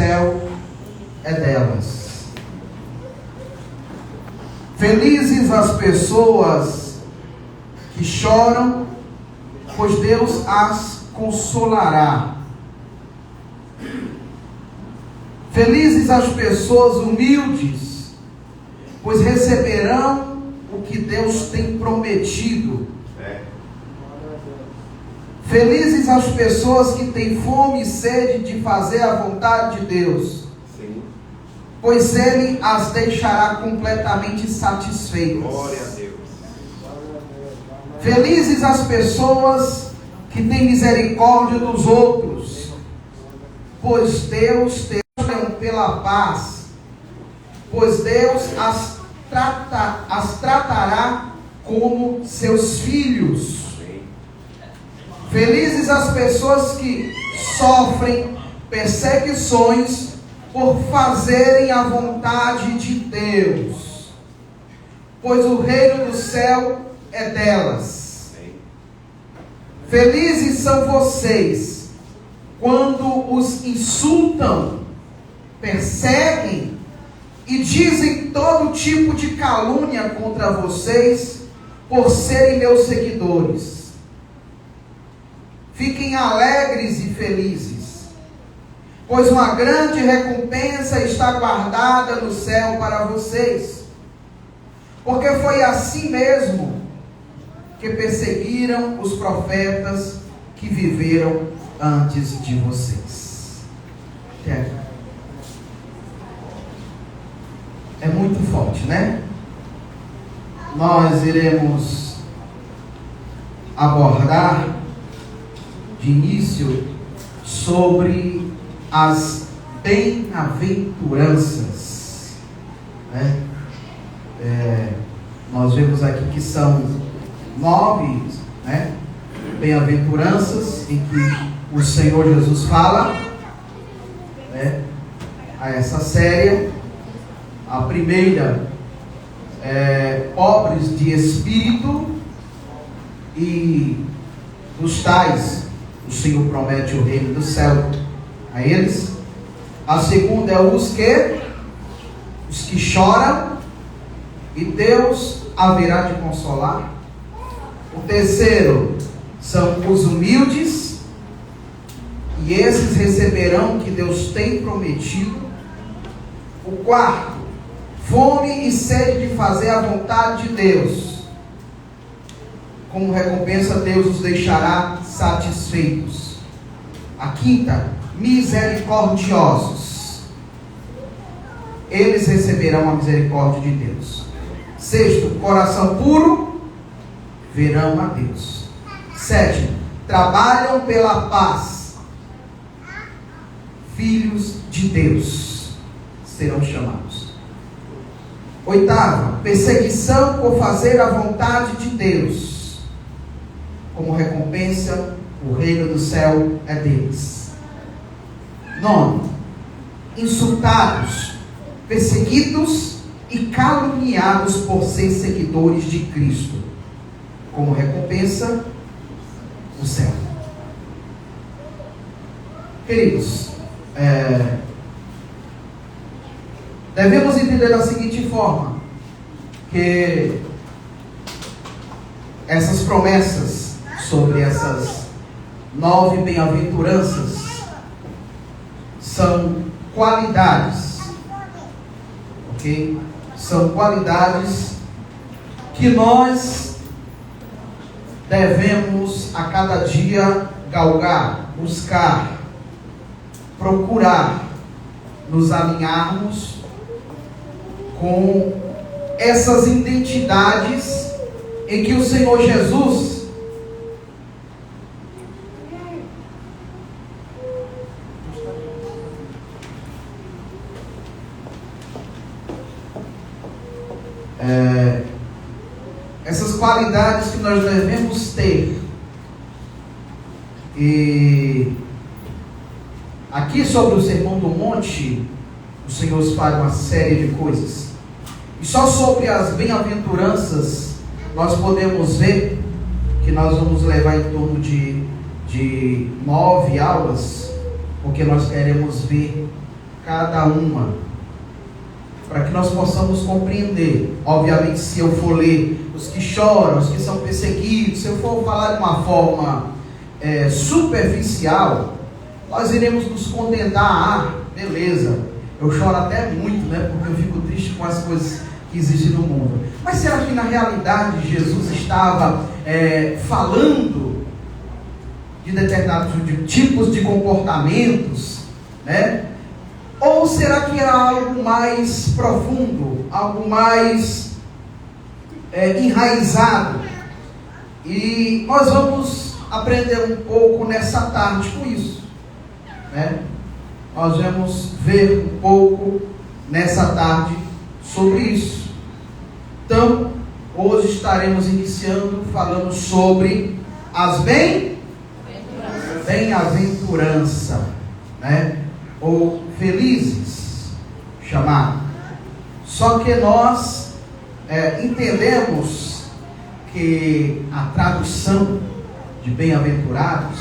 céu é delas. Felizes as pessoas que choram, pois Deus as consolará. Felizes as pessoas humildes, pois receberão o que Deus tem prometido. Felizes as pessoas que têm fome e sede de fazer a vontade de Deus, pois Ele as deixará completamente satisfeitas. Glória a Deus. Felizes as pessoas que têm misericórdia dos outros, pois Deus tem pela paz, pois Deus as tratará como seus filhos. Felizes as pessoas que sofrem perseguições por fazerem a vontade de Deus, pois o reino do céu é delas. Felizes são vocês quando os insultam, perseguem e dizem todo tipo de calúnia contra vocês por serem meus seguidores. Fiquem alegres e felizes, pois uma grande recompensa está guardada no céu para vocês, porque foi assim mesmo que perseguiram os profetas que viveram antes de vocês. É muito forte, né? Nós iremos abordar de início sobre as bem-aventuranças, né? Nós vemos aqui que são 9, né, bem-aventuranças em que o Senhor Jesus fala, né, a essa série. A primeira é pobres de espírito, e dos tais o Senhor promete o reino do céu a eles. A segunda é os que choram, e Deus haverá de consolar. O terceiro são os humildes, e esses receberão o que Deus tem prometido. O quarto, fome e sede de fazer a vontade de Deus. Como recompensa, Deus os deixará satisfeitos. A quinta, misericordiosos. Eles receberão a misericórdia de Deus. Sexto, coração puro, verão a Deus. Sétimo, trabalham pela paz. Filhos de Deus serão chamados. Oitava, perseguição por fazer a vontade de Deus. Como recompensa, o reino do céu é deles. Nono, insultados, perseguidos e caluniados por ser seguidores de Cristo. Como recompensa, o céu. Queridos, devemos entender da seguinte forma, que essas promessas sobre essas 9 bem-aventuranças são qualidades, ok? São qualidades que nós devemos a cada dia galgar, buscar, procurar nos alinharmos com essas identidades em que o Senhor Jesus essas qualidades que nós devemos ter. E aqui sobre o Sermão do Monte, o Senhor fala uma série de coisas, e só sobre as bem-aventuranças nós podemos ver que nós vamos levar em torno de 9 aulas, porque nós queremos ver cada uma, para que nós possamos compreender. Obviamente, se eu for ler os que choram, os que são perseguidos, se eu for falar de uma forma superficial, nós iremos nos contentar. Beleza, eu choro até muito, né? Porque eu fico triste com as coisas que existem no mundo. Mas será que na realidade Jesus estava falando de determinados tipos de comportamentos, né? Ou será que era algo mais profundo, algo mais enraizado? E nós vamos aprender um pouco nessa tarde com isso, né? Nós vamos ver um pouco nessa tarde sobre isso. Então, hoje estaremos iniciando falando sobre as bem-aventurança, né? Ou felizes, chamado. Só que nós entendemos que a tradução de bem-aventurados,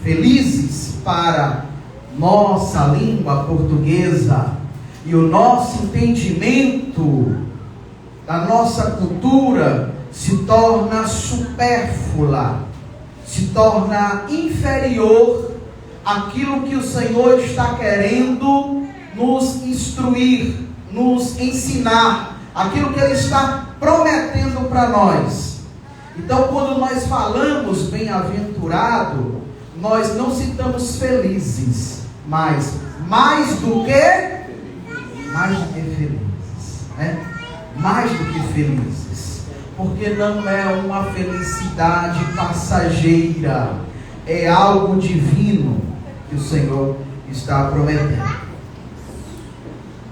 felizes para nossa língua portuguesa e o nosso entendimento da nossa cultura se torna supérflua, se torna inferior àquilo que o Senhor está querendo nos instruir, nos ensinar, aquilo que Ele está prometendo para nós. Então, quando nós falamos bem-aventurado, nós não citamos felizes, mas mais do que felizes, né? Mais do que felizes, porque não é uma felicidade passageira, é algo divino que o Senhor está prometendo.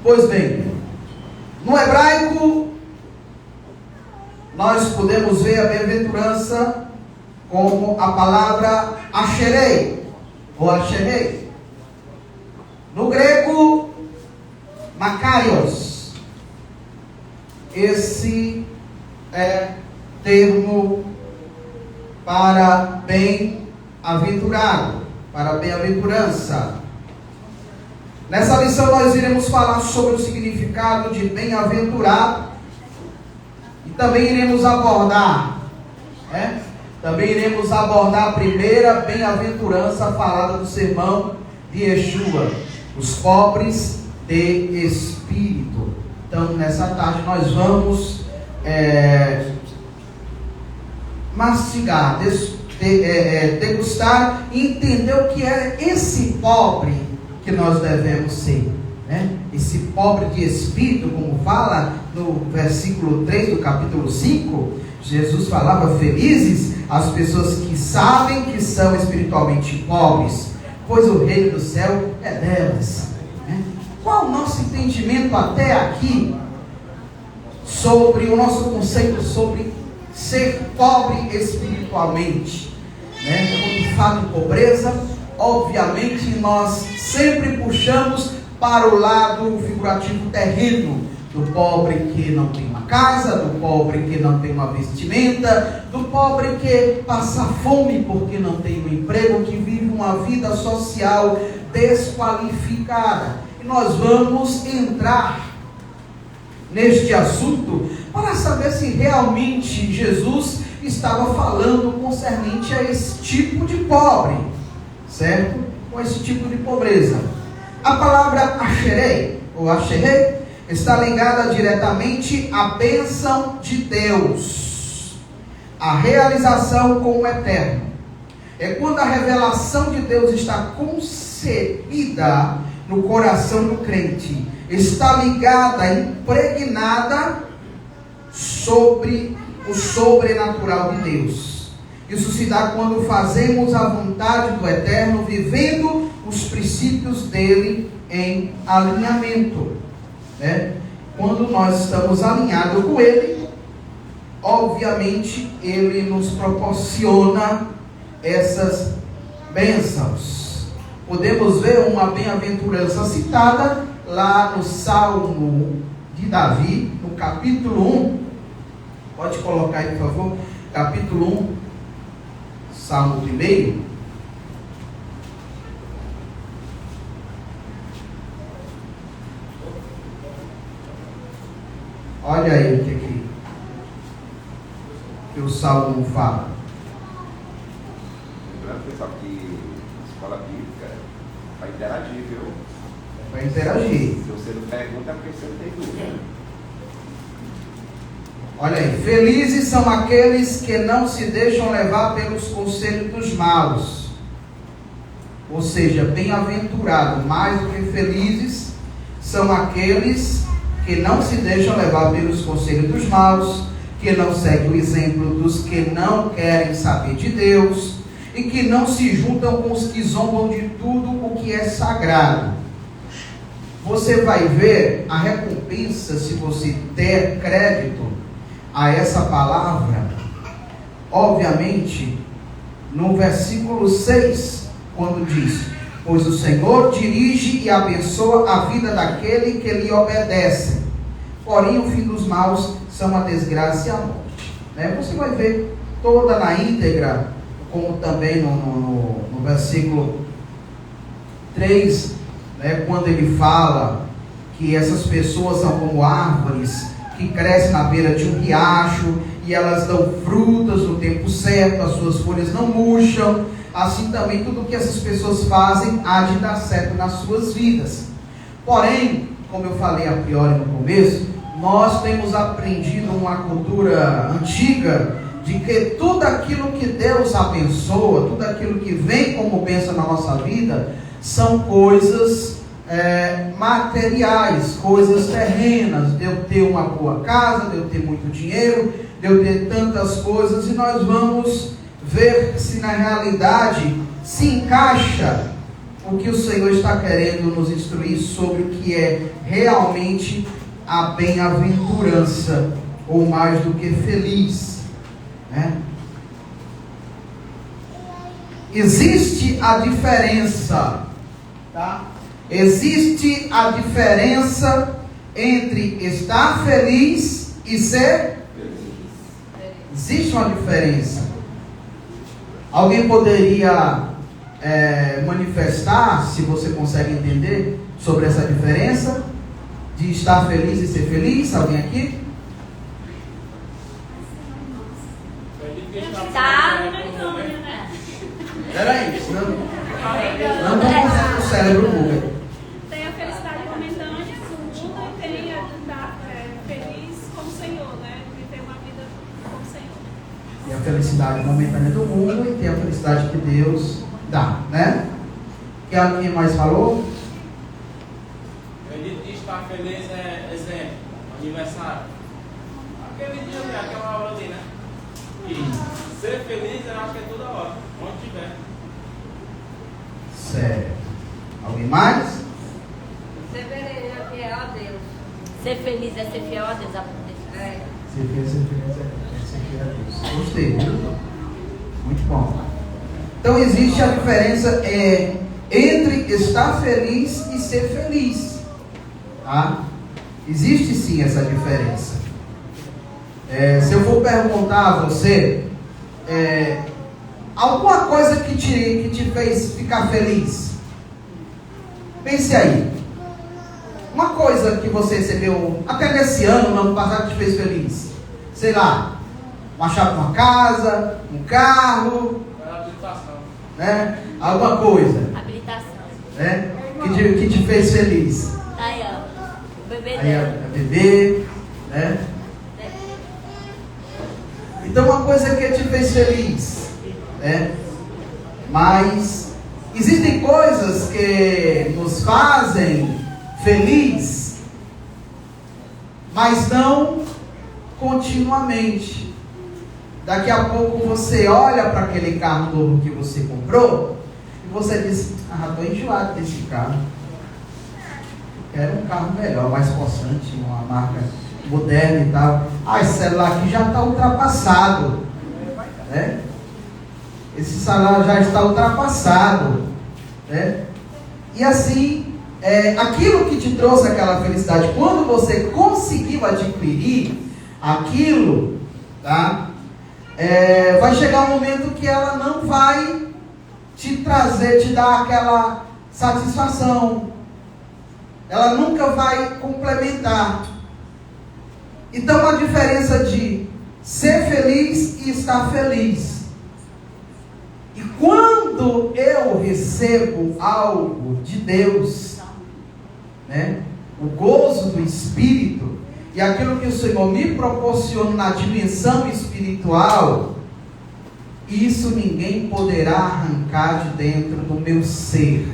Pois bem, no hebraico nós podemos ver a bem-aventurança como a palavra asherei, ou asherei. No grego, makarios. Esse é termo para bem-aventurado, para bem-aventurança. Nessa lição nós iremos falar sobre o significado de bem-aventurado e também iremos abordar, a primeira bem-aventurança falada no sermão de Yeshua, os pobres de espírito. Então, nessa tarde nós vamos mastigar, degustar e entender o que é esse pobre que nós devemos ser, né? Esse pobre de espírito, como fala no versículo 3 do capítulo 5, Jesus falava: felizes as pessoas que sabem que são espiritualmente pobres, pois o reino do céu é delas, né? Qual o nosso entendimento até aqui sobre o nosso conceito sobre ser pobre espiritualmente, né? Quando fala em pobreza, obviamente nós sempre puxamos para o lado figurativo terreno, do pobre que não tem uma casa, do pobre que não tem uma vestimenta, do pobre que passa fome porque não tem um emprego, que vive uma vida social desqualificada. E nós vamos entrar neste assunto para saber se realmente Jesus estava falando concernente a esse tipo de pobre, certo? Com esse tipo de pobreza. A palavra asherei, ou asherei, está ligada diretamente à bênção de Deus, a realização com o eterno. É quando a revelação de Deus está concebida no coração do crente, está ligada, impregnada sobre o sobrenatural de Deus. Isso se dá quando fazemos a vontade do eterno, vivendo os princípios dele em alinhamento, né? Quando nós estamos alinhados com ele, obviamente ele nos proporciona essas bênçãos. Podemos ver uma bem-aventurança citada lá no Salmo de Davi, no capítulo 1. Pode colocar aí, por favor, capítulo 1, Salmo 1. Olha aí o que o Salmo fala. Lembrando, pessoal, que escola bíblica é para interagir, viu? É para interagir. Se você não pergunta, é porque você não tem dúvida. Olha aí. Felizes são aqueles que não se deixam levar pelos conselhos dos maus. Ou seja, bem-aventurado, mais do que felizes, são aqueles que não se deixam levar pelos conselhos dos maus, que não seguem o exemplo dos que não querem saber de Deus, e que não se juntam com os que zombam de tudo o que é sagrado. Você vai ver a recompensa, se você der crédito a essa palavra, obviamente, no versículo 6, quando diz: pois o Senhor dirige e abençoa a vida daquele que lhe obedece, porém o fim dos maus são a desgraça e a morte. Você vai ver toda na íntegra, como também no versículo 3, quando ele fala que essas pessoas são como árvores que crescem na beira de um riacho, e elas dão frutas no tempo certo, as suas folhas não murcham. Assim também tudo que essas pessoas fazem há de dar certo nas suas vidas. Porém, como eu falei a priori no começo, nós temos aprendido uma cultura antiga de que tudo aquilo que Deus abençoa, tudo aquilo que vem como bênção na nossa vida, são coisas materiais, coisas terrenas, de eu ter uma boa casa, de eu ter muito dinheiro, de eu ter tantas coisas, e nós vamos ver se na realidade se encaixa o que o Senhor está querendo nos instruir sobre o que é realmente a bem-aventurança, ou mais do que feliz, Existe a diferença, tá? Existe a diferença entre estar feliz e ser feliz. Existe uma diferença. Alguém poderia manifestar, se você consegue entender, sobre essa diferença de estar feliz e ser feliz? Alguém aqui? Peraí, senão não vamos fazer o cérebro buga. Tem a felicidade momentânea do mundo e tem a estar feliz com o Senhor, viver uma vida com o Senhor. Tem a felicidade momentânea do mundo e tem a felicidade que Deus dá, Que alguém mais falou? Eu acredito que estar feliz é exemplo, aniversário. Aquele dia, aquela hora ali, E ser feliz, eu acho que é toda hora, onde tiver. Certo. Alguém mais? Ser fiel a Deus. Ser feliz é ser fiel a Deus. Ser feliz é ser fiel a Deus. Gostei, viu? Muito bom. Então existe a diferença entre estar feliz e ser feliz. Tá? Existe sim essa diferença. Se eu for perguntar a você, alguma coisa que te fez ficar feliz, pense aí. Uma coisa que você recebeu até nesse ano, no ano passado, te fez feliz. Sei lá, uma chave de uma casa, um carro, alguma coisa, que te fez feliz. Aí, ó, o bebê bebê, Então, uma coisa que te fez feliz, Mas existem coisas que nos fazem feliz, mas não continuamente. Daqui a pouco você olha para aquele carro novo que você comprou e você diz: estou enjoado desse carro. Quero um carro melhor, mais possante, uma marca moderna e tal. Esse celular aqui já está ultrapassado, Esse celular já está ultrapassado, E assim, aquilo que te trouxe aquela felicidade, quando você conseguiu adquirir aquilo, tá? Vai chegar um momento que ela não vai te dar aquela satisfação. Ela nunca vai complementar. Então, a diferença de ser feliz e estar feliz. E quando eu recebo algo de Deus, né, o gozo do Espírito, e aquilo que o Senhor me proporciona na dimensão espiritual, isso ninguém poderá arrancar de dentro do meu ser.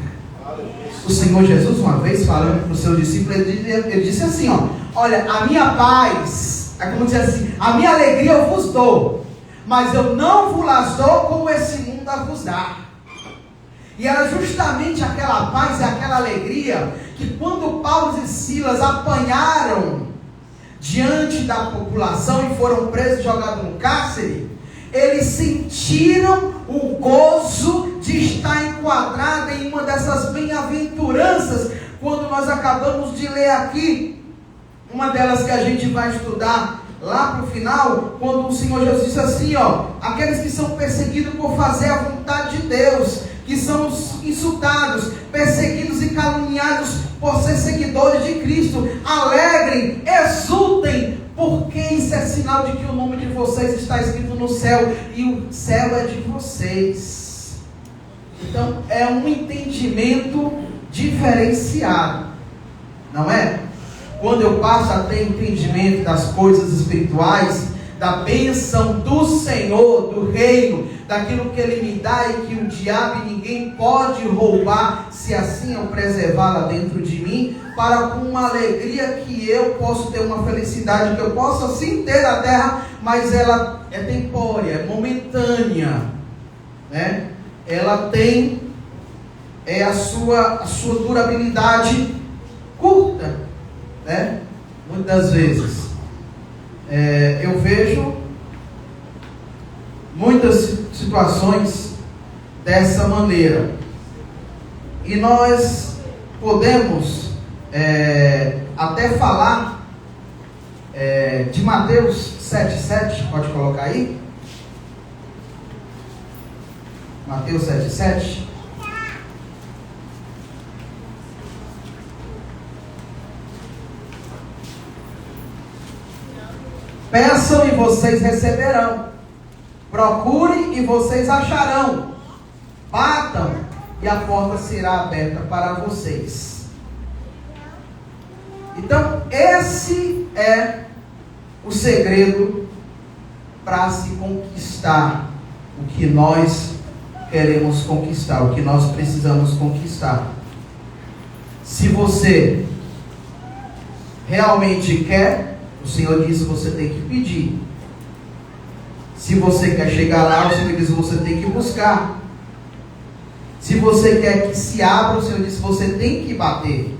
O Senhor Jesus, uma vez falando para os seus discípulos, ele disse assim, olha, a minha paz, é como dizer assim, a minha alegria eu vos dou, mas eu não vos las dou como esse mundo a vos dá. E era justamente aquela paz e aquela alegria que quando Paulo e Silas apanharam diante da população e foram presos e jogados no cárcere, eles sentiram o gozo de estar enquadrado em uma dessas bem-aventuranças, quando nós acabamos de ler aqui, uma delas que a gente vai estudar lá para o final, quando o Senhor Jesus disse assim, aqueles que são perseguidos por fazer a vontade de Deus, que são insultados, perseguidos e caluniados por ser seguidores de Cristo, alegrem, exultem, porque isso é sinal de que o nome de vocês está escrito no céu, e o céu é de vocês. Então é um entendimento diferenciado, não é? Quando eu passo a ter entendimento das coisas espirituais, da bênção do Senhor, do reino, daquilo que Ele me dá e que o diabo e ninguém pode roubar, se assim eu preservá-la dentro de mim, para com uma alegria que eu posso ter, uma felicidade que eu posso sim ter na terra, mas ela é temporária, é momentânea, né? Ela tem a sua durabilidade curta, né? Muitas vezes eu vejo muitas situações dessa maneira, e nós podemos até falar de Mateus 7,7, pode colocar aí? Mateus 7,7. Peçam e vocês receberão, procurem e vocês acharão, batam e a porta será aberta para vocês. Então esse é o segredo para se conquistar o que nós queremos conquistar, o que nós precisamos conquistar. Se você realmente quer, o Senhor diz que você tem que pedir. Se você quer chegar lá, o Senhor diz que você tem que buscar. Se você quer que se abra, o Senhor diz que você tem que bater.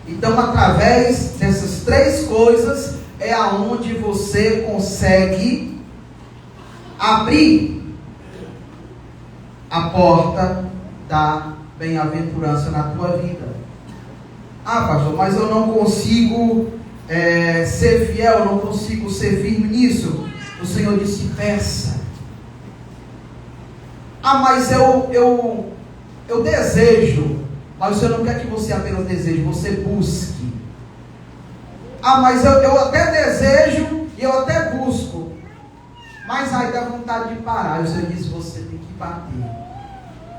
Então, através dessas três coisas, é aonde você consegue abrir a porta da bem-aventurança na tua vida. Ah, pastor, mas eu não consigo ser fiel, eu não consigo ser firme nisso. O Senhor disse, peça. Ah, mas eu desejo. Mas o Senhor não quer que você apenas deseje, você busque. Ah, mas eu até desejo e eu até busco, mas aí dá vontade de parar. E o Senhor diz, você tem que bater.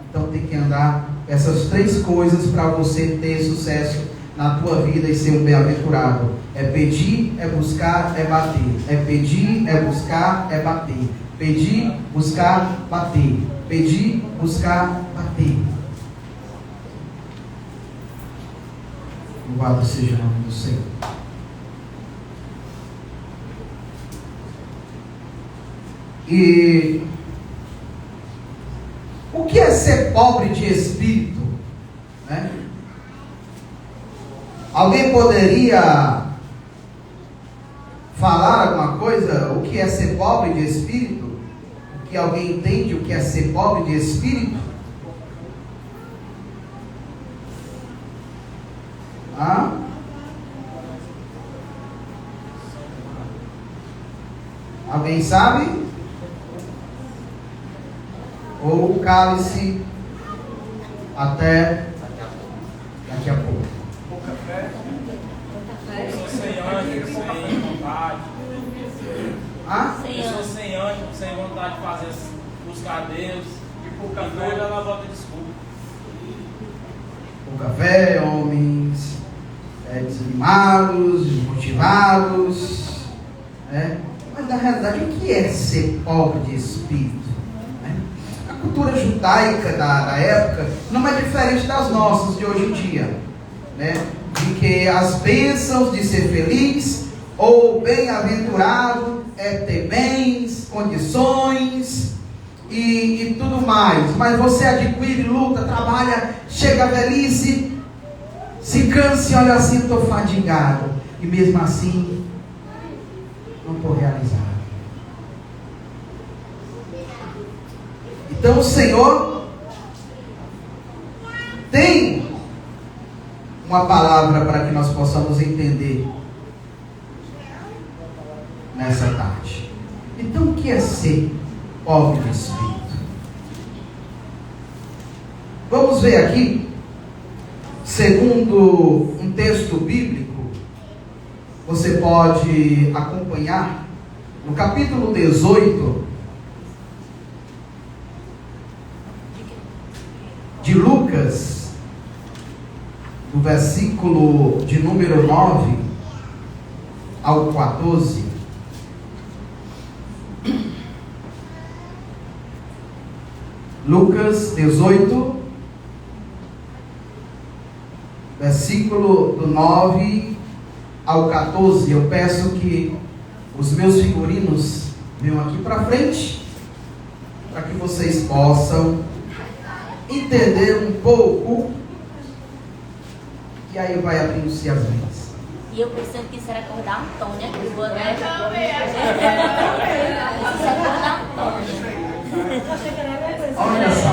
Então tem que andar essas três coisas para você ter sucesso na tua vida e ser um bem-aventurado. É pedir, é buscar, é bater. É pedir, é buscar, é bater. Pedir, buscar, bater. Pedir, buscar, bater. Louvado seja o nome do Senhor. E o que é ser pobre de espírito? Né? Alguém poderia falar alguma coisa? O que é ser pobre de espírito? O que alguém entende o que é ser pobre de espírito? Ah? Alguém sabe? Ou cale-se até daqui a pouco. Sem ânimo, sem buscar Deus. E por café ela bota desculpa. O café, homens desanimados, desmotivados, né? Mas na realidade, o que é ser pobre de espírito? Né? A cultura judaica da época não é diferente das nossas de hoje em dia, né? De que as bênçãos de ser feliz ou bem-aventurado é ter bens, condições e tudo mais. Mas você adquire, luta, trabalha, chega à velhice, se cansa e olha assim, estou fadigado, e mesmo assim não estou realizado. Então o Senhor tem uma palavra para que nós possamos entender nessa tarde. Então o que é ser pobre de espírito? Vamos ver aqui, segundo um texto bíblico, você pode acompanhar no capítulo 18 de Lucas, do versículo de número 9 ao 14. Lucas 18, versículo do 9 ao 14. Eu peço que os meus figurinos venham aqui para frente, para que vocês possam entender um pouco, e aí vai abrindo-se as mentes. E eu pensando que isso era cor da Antônia, que o boné. Eu também, Isso é cor da Antônia. Olha só.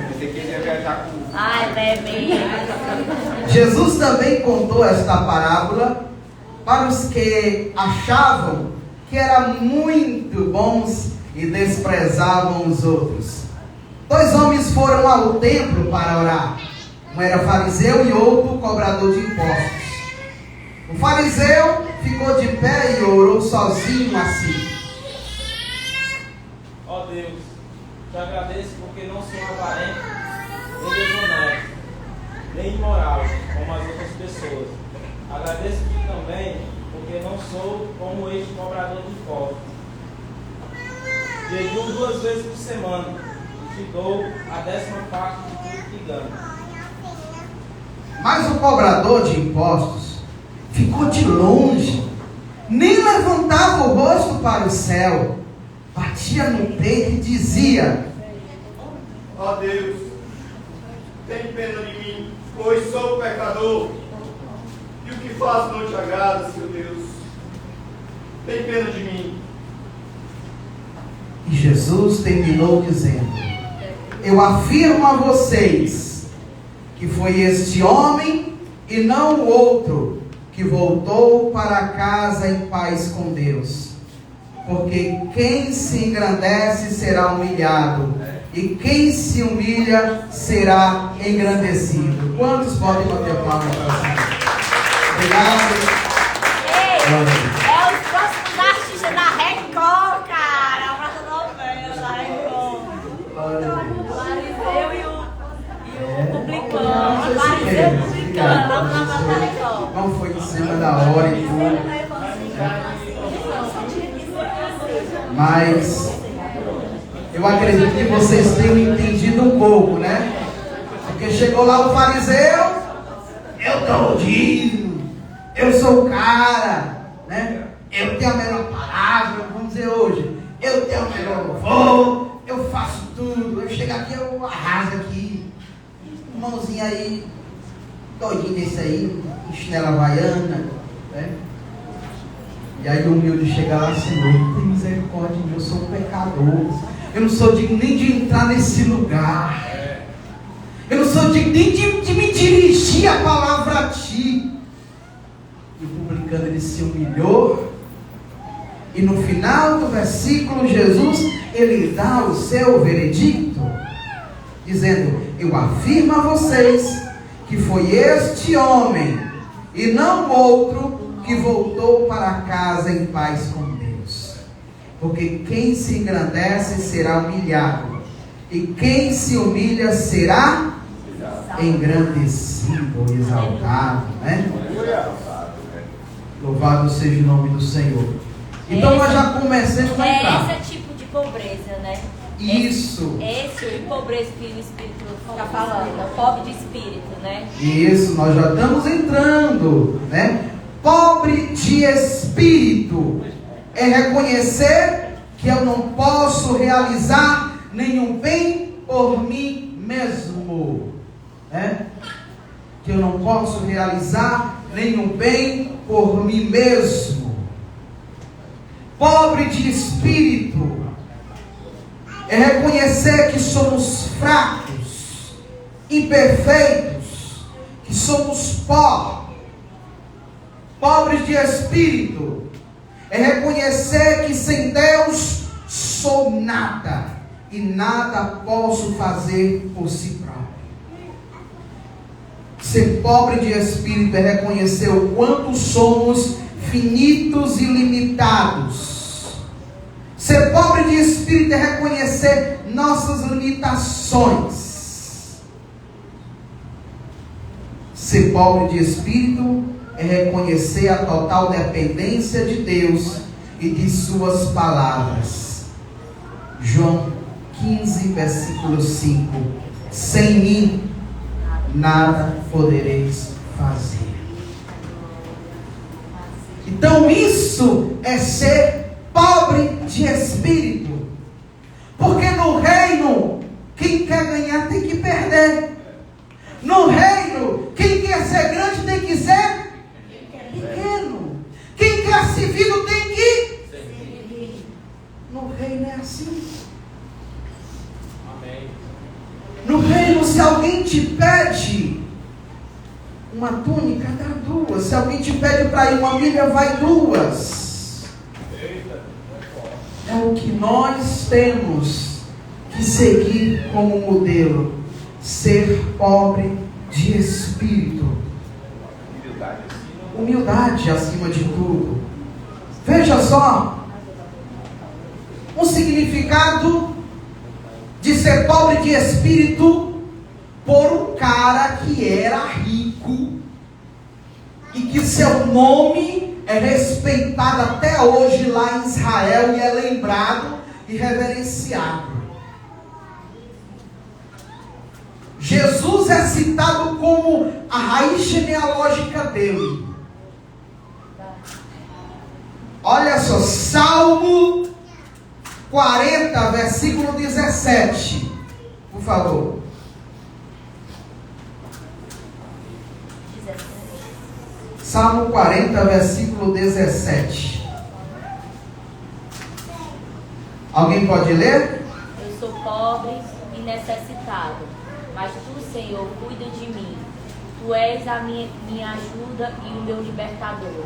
Você queria viajar com. Ai, bebê. Jesus também contou esta parábola para os que achavam que eram muito bons e desprezavam os outros. 2 homens foram ao templo para orar. Um era fariseu e outro cobrador de impostos. O fariseu ficou de pé e orou sozinho assim: Ó Deus, te agradeço porque não sou avarento, nem desonesto, nem imoral, como as outras pessoas. Agradeço-te também porque não sou como este cobrador de impostos. Jejuo 2 vezes por semana e te dou a 10ª parte de tudo que ganho. Mas o cobrador de impostos ficou de longe, nem levantava o rosto para o céu, batia no peito e dizia: Ó Deus, tem pena de mim, pois sou pecador, e o que faço não te agrada, Senhor Deus. Tem pena de mim. E Jesus terminou dizendo: eu afirmo a vocês que foi este homem e não o outro que voltou para casa em paz com Deus. Porque quem se engrandece será humilhado, e quem se humilha será engrandecido. Quantos podem bater palmas para o Senhor? Obrigado. Ei, é os próximos artistas da Record, cara. A próxima novela da Record. O fariseu e o publicano. O fariseu e o publicano. Vamos lá para a Record. Não foi em cima da hora e tudo. Mas eu acredito que vocês tenham entendido um pouco, né? Porque chegou lá o fariseu: eu dou o dízimo, eu sou o cara, né? Eu tenho a melhor palavra, vamos dizer hoje, eu tenho o melhor louvor, eu faço tudo, eu chego aqui, eu arraso aqui. Mãozinha aí, doidinho desse aí, em chinela havaiana, né? E aí o humilde chega lá: Senhor, tem misericórdia de mim, eu sou um pecador, eu não sou digno nem de entrar nesse lugar, eu não sou digno nem de me dirigir a palavra a ti. E o publicano, ele se humilhou, e no final do versículo Jesus, ele dá o seu veredicto, dizendo: eu afirmo a vocês que foi este homem e não outro que voltou para casa em paz com Deus. porque quem se engrandece será humilhado, e quem se humilha será engrandecido ou exaltado, né? Louvado seja o nome do Senhor. Então nós já começamos a entrar. Esse tipo de pobreza, né? Isso. Esse tipo de pobreza que o Espírito está falando, pobre de espírito, né? Isso, nós já estamos entrando, né? Pobre de espírito é reconhecer que eu não posso realizar nenhum bem por mim mesmo, né? Que eu não posso realizar nenhum bem por mim mesmo. Pobre de espírito é reconhecer que somos fracos, imperfeitos, que somos pó. Pobres de espírito é reconhecer que sem Deus sou nada e nada posso fazer por si próprio. Ser pobre de espírito é reconhecer o quanto somos finitos e limitados. Ser pobre de espírito é reconhecer nossas limitações. Ser pobre de espírito é reconhecer a total dependência de Deus e de suas palavras. João 15, versículo 5. Sem mim nada podereis fazer. Então isso é ser pobre de espírito. Porque no reino, quem quer ganhar tem que perder. No reino, quem quer ser grande tem que ser pequeno. Quem quer ser vivo tem que servir. No reino é assim. Amém. No reino, se alguém te pede uma túnica, dá duas. Se alguém te pede para ir uma milha, vai duas. É o que nós temos que seguir como modelo. Ser pobre de espírito. Humildade acima de tudo. Veja só um significado de ser pobre de espírito por um cara que era rico e que seu nome é respeitado até hoje lá em Israel e é lembrado e reverenciado. Jesus é citado como a raiz genealógica dele. Olha só, Salmo 40, versículo 17. Por favor. 17. Salmo 40, versículo 17. Alguém pode ler? Eu sou pobre e necessitado, mas tu, Senhor, cuida de mim. Tu és a minha ajuda e o meu libertador.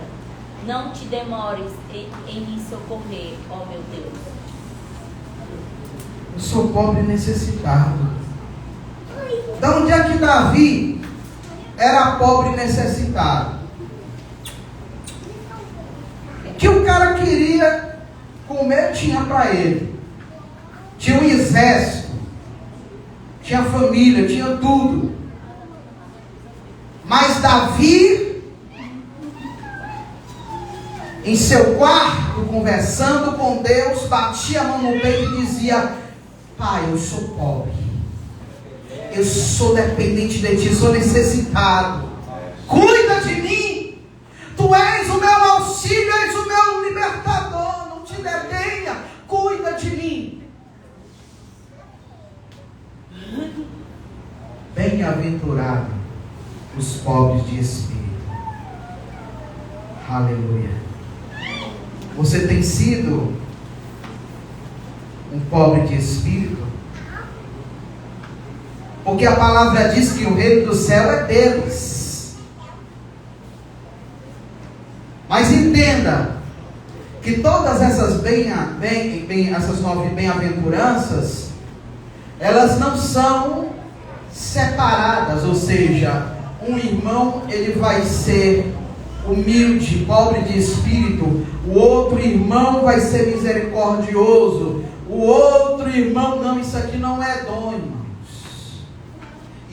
Não te demores em me socorrer, ó meu Deus. Eu sou pobre e necessitado. De onde é que Davi era pobre e necessitado? Que o cara queria comer, tinha para ele. Tinha um exército, tinha família, tinha tudo. Mas Davi, em seu quarto, conversando com Deus, batia a mão no peito e dizia: Pai, eu sou pobre, eu sou dependente de ti, sou necessitado, cuida de mim, tu és o meu auxílio, és o meu libertador, não te detenha, cuida de mim. Bem-aventurado os pobres de espírito. Aleluia. Você tem sido um pobre de espírito? Porque a palavra diz que o reino do céu é deles. Mas entenda que todas essas essas 9 bem-aventuranças, elas não são separadas, ou seja, um irmão ele vai ser humilde, pobre de espírito. O outro irmão vai ser misericordioso. O outro irmão, não, isso aqui não é dom, irmãos.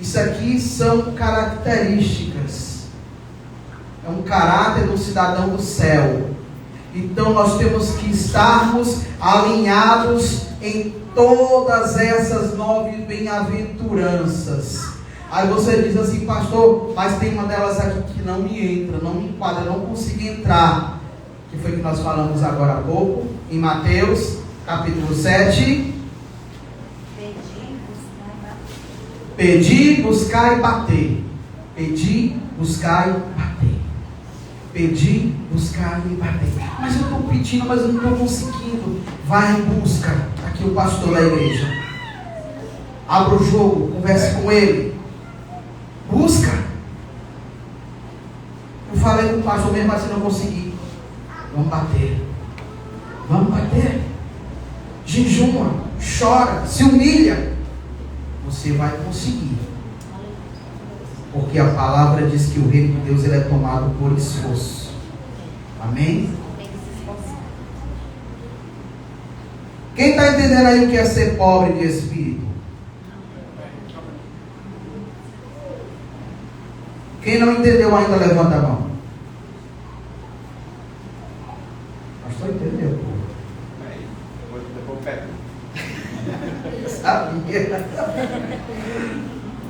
Isso aqui são características. É um caráter do cidadão do céu. Então nós temos que estarmos alinhados em todas essas 9 bem-aventuranças. Aí você diz assim, pastor, mas tem uma delas aqui que não me entra, não me enquadra, não consigo entrar. Que foi que nós falamos agora há pouco, em Mateus, capítulo 7. Pedir, buscar e bater. Pedir, buscar e bater. Pedir, buscar e bater. Mas eu estou pedindo, mas eu não estou conseguindo. Vai em busca. Aqui o pastor da igreja. Abra o jogo, converse com ele. Busca. Eu falei com o pastor mesmo assim, não consegui. Vamos bater. Vamos bater. Jejuma, chora, se humilha. Você vai conseguir. Porque a palavra diz que o reino de Deus ele é tomado por esforço. Amém? Quem está entendendo aí o que é ser pobre de espírito? Quem não entendeu ainda, levanta a mão. Pastor, entendeu? Sabia?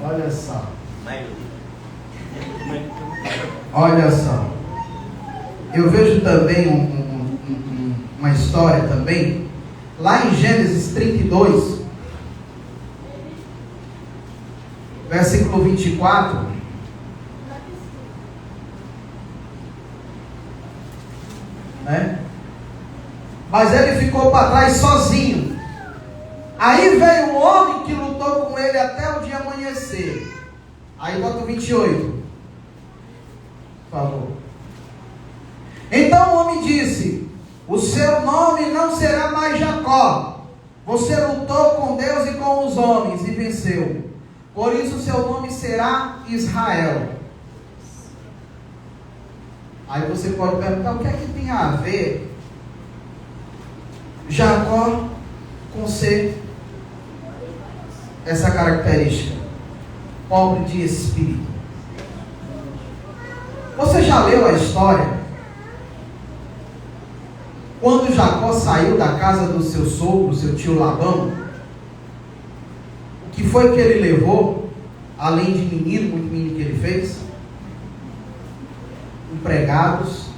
Olha só. Olha só. Eu vejo também uma história também. Lá em Gênesis 32, versículo 24. Né? Mas ele ficou para trás sozinho. Aí veio um homem que lutou com ele até o dia amanhecer. Aí bota o 28. Por favor. Então o homem disse: o seu nome não será mais Jacó. Você lutou com Deus e com os homens e venceu. Por isso o seu nome será Israel. Aí você pode perguntar, o que é que tem a ver Jacó com ser essa característica? Pobre de espírito. Você já leu a história? Quando Jacó saiu da casa do seu sogro, seu tio Labão, o que foi que ele levou? Além de menino, muito menino que ele fez? Empregados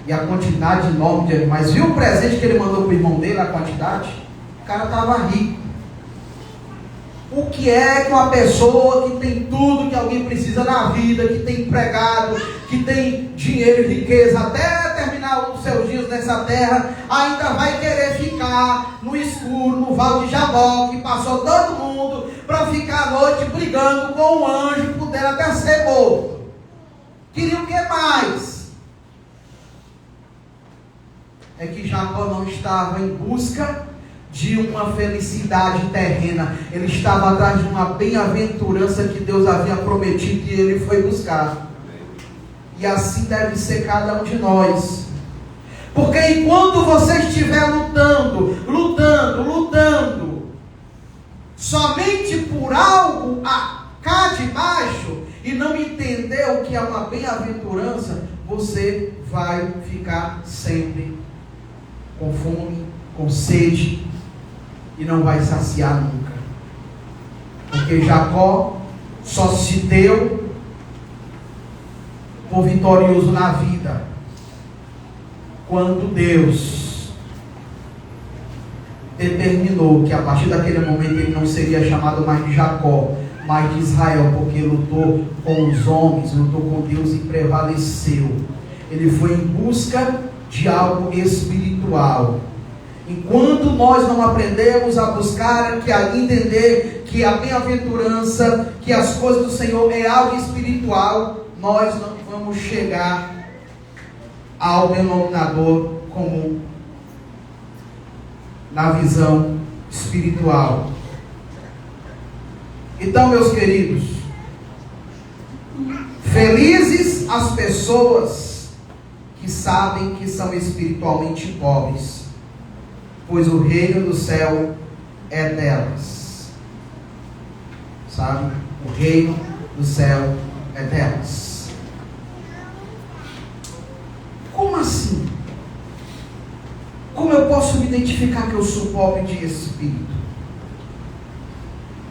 e a quantidade enorme de animais. Viu o presente que ele mandou para o irmão dele, a quantidade? O cara estava rico. O que é que uma pessoa que tem tudo que alguém precisa na vida, que tem empregado, que tem dinheiro e riqueza até terminar os seus dias nessa terra, ainda vai querer ficar no escuro, no Val de Jabó, que passou todo mundo para ficar à noite brigando com um anjo, podendo até ser morto? Queria o que mais? É que Jacó não estava em busca de uma felicidade terrena. Ele estava atrás de uma bem-aventurança que Deus havia prometido e ele foi buscar. E assim deve ser cada um de nós. Porque enquanto você estiver lutando, somente por algo cá de baixo, e não entender o que é uma bem-aventurança, você vai ficar sempre com fome, com sede, e não vai saciar nunca. Porque Jacó só se deu por vitorioso na vida quando Deus determinou que a partir daquele momento ele não seria chamado mais de Jacó, mas de Israel, porque lutou com os homens, lutou com Deus e prevaleceu. Ele foi em busca de algo espiritual. Enquanto nós não aprendemos a buscar, a entender que a bem-aventurança, que as coisas do Senhor é algo espiritual, nós não vamos chegar ao denominador comum na visão espiritual. Então, meus queridos, felizes Felizes as pessoas que sabem que são espiritualmente pobres, pois o reino do céu é delas. Sabe? O reino do céu é delas. Como assim? Como eu posso me identificar que eu sou pobre de espírito?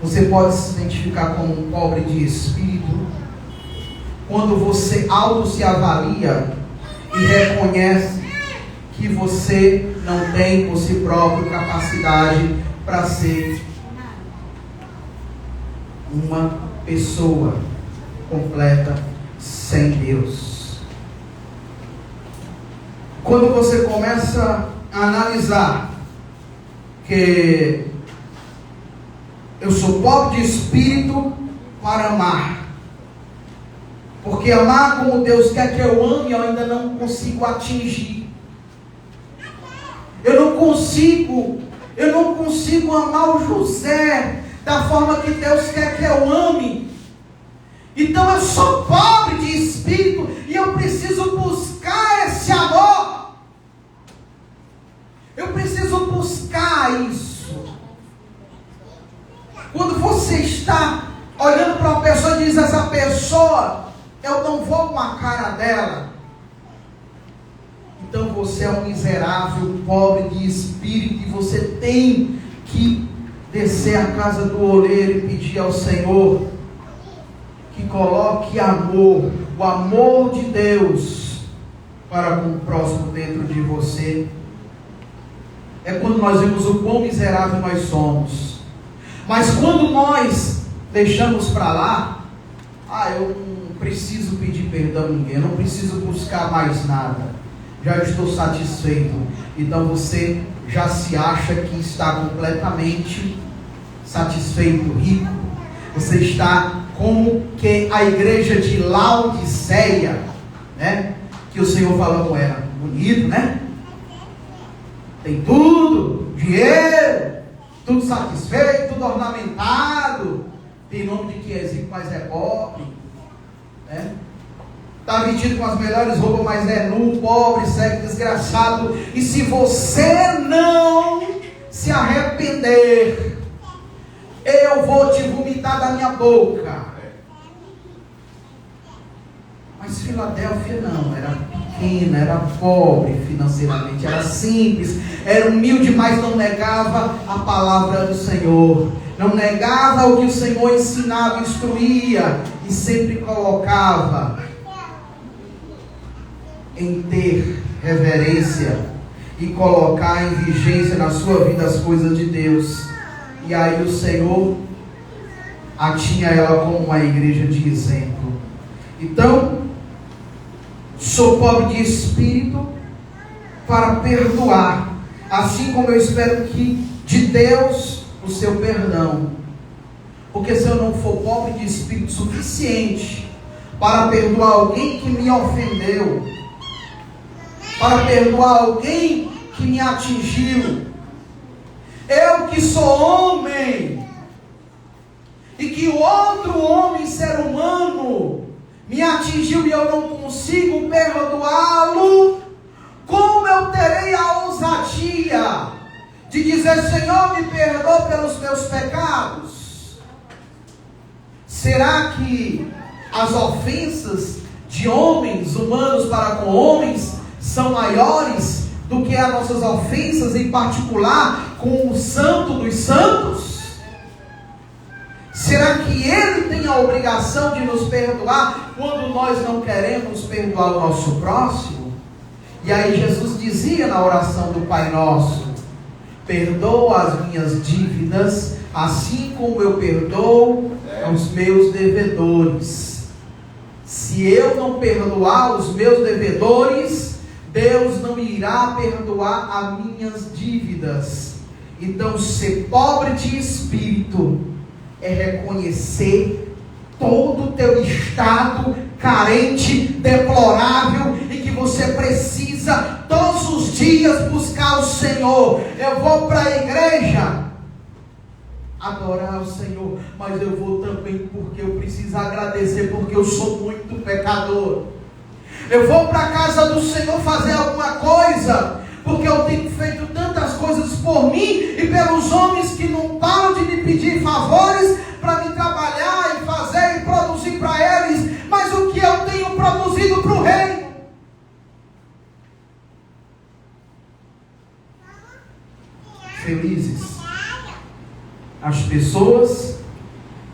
Você pode se identificar como um pobre de espírito quando você auto se avalia e reconhece que você não tem por si próprio capacidade para ser uma pessoa completa sem Deus. Quando você começa a analisar que eu sou pobre de espírito para amar, porque amar como Deus quer que eu ame, eu ainda não consigo atingir. Eu não consigo amar o José da forma que Deus quer que eu ame. Então eu sou pobre de espírito e eu preciso buscar esse amor. Eu preciso buscar isso. Quando você está olhando para uma pessoa e diz: essa pessoa, eu não vou com a cara dela. Então você é um miserável, pobre de espírito, e você tem que descer à casa do oleiro e pedir ao Senhor que coloque amor, o amor de Deus para com o próximo dentro de você. É quando nós vemos o quão miserável nós somos. Mas quando nós deixamos para lá, eu não preciso pedir perdão a ninguém, eu não preciso buscar mais nada, já estou satisfeito. Então você já se acha que está completamente satisfeito, rico. Você está como que a igreja de Laodiceia, né? Que o Senhor falou com ela, bonito, né? Tem tudo, dinheiro, tudo satisfeito, tudo ornamentado, tem nome de que é rico, mas é pobre, né? Está vestido com as melhores roupas, mas é nu, pobre, cego, desgraçado. E se você não se arrepender, eu vou te vomitar da minha boca. Mas Filadélfia não, era pequena, era pobre financeiramente, era simples, era humilde, mas não negava a palavra do Senhor, não negava o que o Senhor ensinava, instruía, e sempre colocava em ter reverência e colocar em vigência na sua vida as coisas de Deus. E aí o Senhor tinha ela como uma igreja de exemplo. Então, sou pobre de espírito para perdoar, assim como eu espero que de Deus o seu perdão. Porque se eu não for pobre de espírito suficiente para perdoar alguém que me ofendeu, para perdoar alguém que me atingiu, eu que sou homem, e que o outro homem, ser humano, me atingiu e eu não consigo perdoá-lo, como eu terei a ousadia de dizer: Senhor, me perdoa pelos meus pecados? Será que as ofensas de homens, humanos para com homens, são maiores do que as nossas ofensas, em particular com o santo dos santos? Será que Ele tem a obrigação de nos perdoar quando nós não queremos perdoar o nosso próximo? E aí Jesus dizia na oração do Pai Nosso: perdoa as minhas dívidas, assim como eu perdoo os meus devedores. Se eu não perdoar os meus devedores, Deus não irá perdoar as minhas dívidas. Então, ser pobre de espírito é reconhecer todo o teu estado carente, deplorável, e que você precisa todos os dias buscar o Senhor. Eu vou para a igreja adorar o Senhor, mas eu vou também porque eu preciso agradecer, porque eu sou muito pecador. Eu vou para a casa do Senhor fazer alguma coisa, porque eu tenho feito tantas coisas por mim e pelos homens que não param de me pedir favores para me trabalhar e fazer e produzir para eles. Mas o que eu tenho produzido para o reino? Felizes as pessoas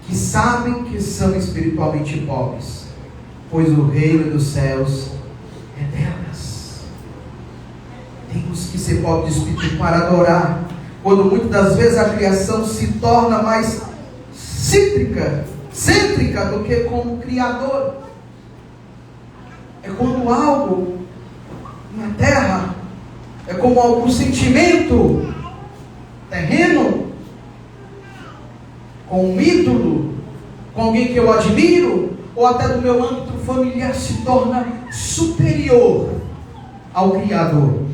que sabem que são espiritualmente pobres, pois o reino dos céus é delas. Temos que ser pobres de espírito para adorar, quando muitas das vezes a criação se torna mais cêntrica do que como criador. É quando algo na terra é como algum sentimento terreno, com um ídolo, com alguém que eu admiro, ou até do meu âmbito familiar, se torna superior ao Criador.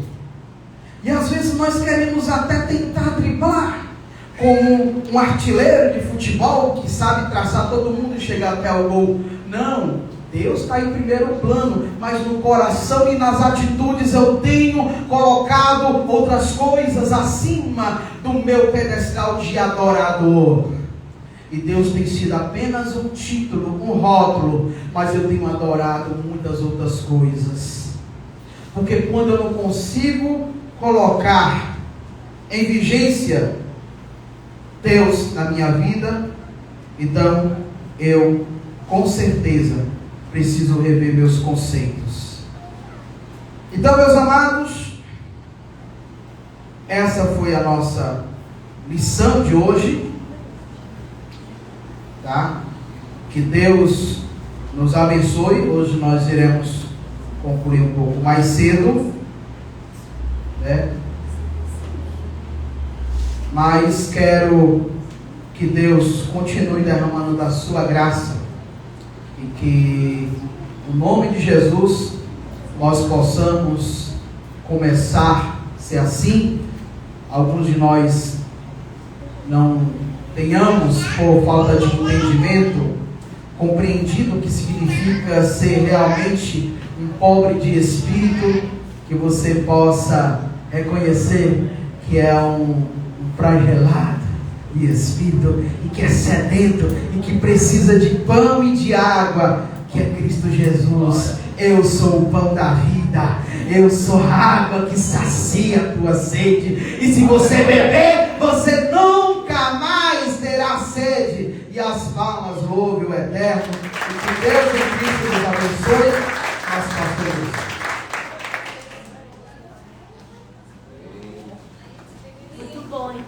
E às vezes nós queremos até tentar driblar, como um artilheiro de futebol que sabe traçar todo mundo e chegar até o gol. Não, Deus está em primeiro plano, mas no coração e nas atitudes eu tenho colocado outras coisas acima do meu pedestal de adorador. E Deus tem sido apenas um título, um rótulo, mas eu tenho adorado muitas outras coisas. Porque quando eu não consigo colocar em vigência Deus na minha vida, então eu com certeza preciso rever meus conceitos. Então, meus amados, essa foi a nossa lição de hoje, tá? Que Deus nos abençoe. Hoje nós iremos concluir um pouco mais cedo, né? Mas quero que Deus continue derramando da sua graça e que, no nome de Jesus, nós possamos começar a ser assim. Alguns de nós não tenhamos, por falta de entendimento, compreendido o que significa ser realmente um pobre de espírito, que você possa reconhecer que é um flagelado de espírito, e que é sedento, e que precisa de pão e de água, que é Cristo Jesus. Eu sou o pão da vida, eu sou a água que sacia a tua sede, e se você beber, você nunca mais terá sede, e as palmas louve o Eterno. E que Deus em Cristo nos abençoe. Nós passamos. Muito bom, hein?